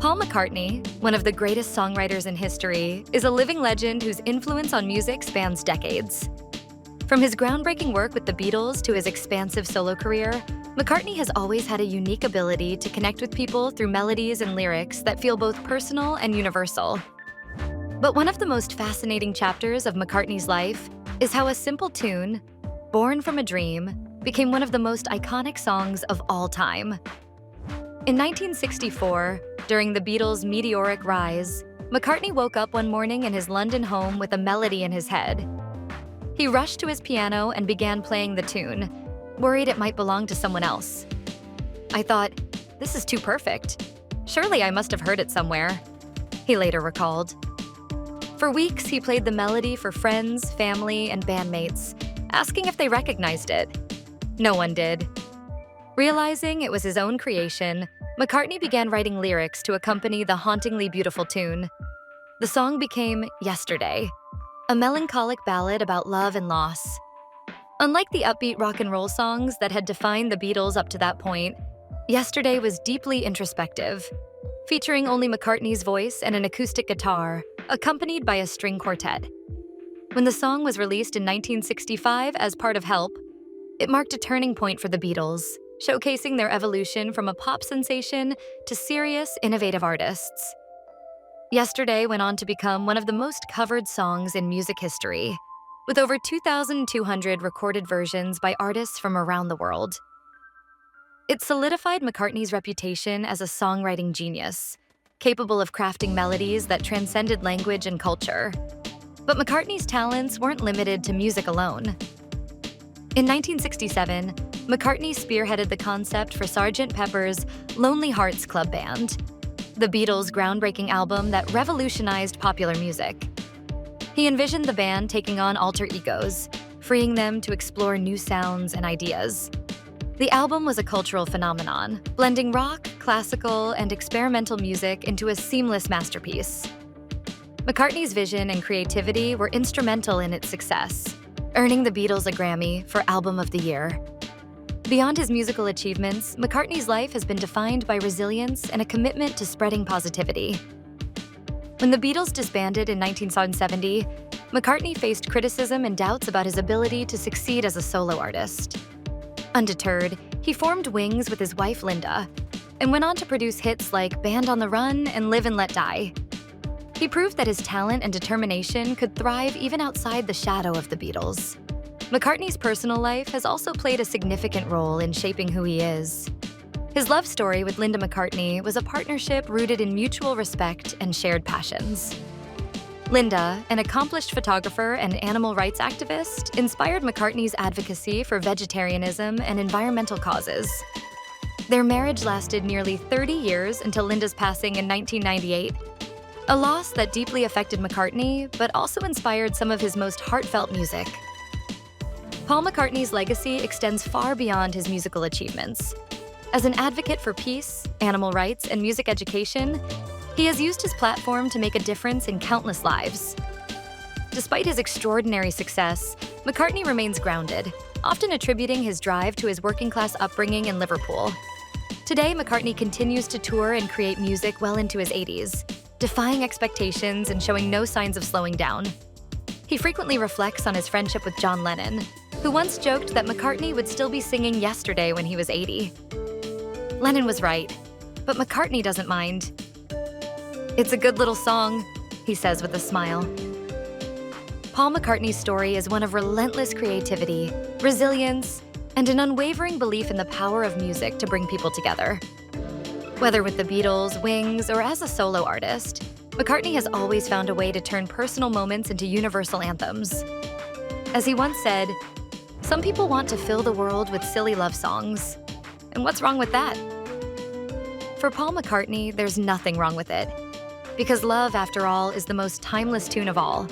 Paul McCartney, one of the greatest songwriters in history, is a living legend whose influence on music spans decades. From his groundbreaking work with the Beatles to his expansive solo career, McCartney has always had a unique ability to connect with people through melodies and lyrics that feel both personal and universal. But one of the most fascinating chapters of McCartney's life is how a simple tune, Born from a Dream, became one of the most iconic songs of all time. In 1964, during the Beatles' meteoric rise, McCartney woke up one morning in his London home with a melody in his head. He rushed to his piano and began playing the tune, worried it might belong to someone else. "I thought, this is too perfect. Surely I must have heard it somewhere," he later recalled. For weeks, he played the melody for friends, family, and bandmates, asking if they recognized it. No one did. Realizing it was his own creation, McCartney began writing lyrics to accompany the hauntingly beautiful tune. The song became Yesterday, a melancholic ballad about love and loss. Unlike the upbeat rock and roll songs that had defined the Beatles up to that point, Yesterday was deeply introspective, featuring only McCartney's voice and an acoustic guitar, accompanied by a string quartet. When the song was released in 1965 as part of Help, it marked a turning point for the Beatles, showcasing their evolution from a pop sensation to serious, innovative artists. Yesterday went on to become one of the most covered songs in music history, with over 2,200 recorded versions by artists from around the world. It solidified McCartney's reputation as a songwriting genius, capable of crafting melodies that transcended language and culture. But McCartney's talents weren't limited to music alone. In 1967, McCartney spearheaded the concept for Sgt. Pepper's Lonely Hearts Club Band, the Beatles' groundbreaking album that revolutionized popular music. He envisioned the band taking on alter egos, freeing them to explore new sounds and ideas. The album was a cultural phenomenon, blending rock, classical, and experimental music into a seamless masterpiece. McCartney's vision and creativity were instrumental in its success, earning the Beatles a Grammy for Album of the Year. Beyond his musical achievements, McCartney's life has been defined by resilience and a commitment to spreading positivity. When the Beatles disbanded in 1970, McCartney faced criticism and doubts about his ability to succeed as a solo artist. Undeterred, he formed Wings with his wife Linda, and went on to produce hits like Band on the Run and Live and Let Die. He proved that his talent and determination could thrive even outside the shadow of the Beatles. McCartney's personal life has also played a significant role in shaping who he is. His love story with Linda McCartney was a partnership rooted in mutual respect and shared passions. Linda, an accomplished photographer and animal rights activist, inspired McCartney's advocacy for vegetarianism and environmental causes. Their marriage lasted nearly 30 years until Linda's passing in 1998, a loss that deeply affected McCartney, but also inspired some of his most heartfelt music. Paul McCartney's legacy extends far beyond his musical achievements. As an advocate for peace, animal rights, and music education, he has used his platform to make a difference in countless lives. Despite his extraordinary success, McCartney remains grounded, often attributing his drive to his working-class upbringing in Liverpool. Today, McCartney continues to tour and create music well into his 80s, defying expectations and showing no signs of slowing down. He frequently reflects on his friendship with John Lennon, who once joked that McCartney would still be singing Yesterday when he was 80. Lennon was right, but McCartney doesn't mind. "It's a good little song," he says with a smile. Paul McCartney's story is one of relentless creativity, resilience, and an unwavering belief in the power of music to bring people together. Whether with the Beatles, Wings, or as a solo artist, McCartney has always found a way to turn personal moments into universal anthems. As he once said, "Some people want to fill the world with silly love songs. And what's wrong with that?" For Paul McCartney, there's nothing wrong with it. Because love, after all, is the most timeless tune of all.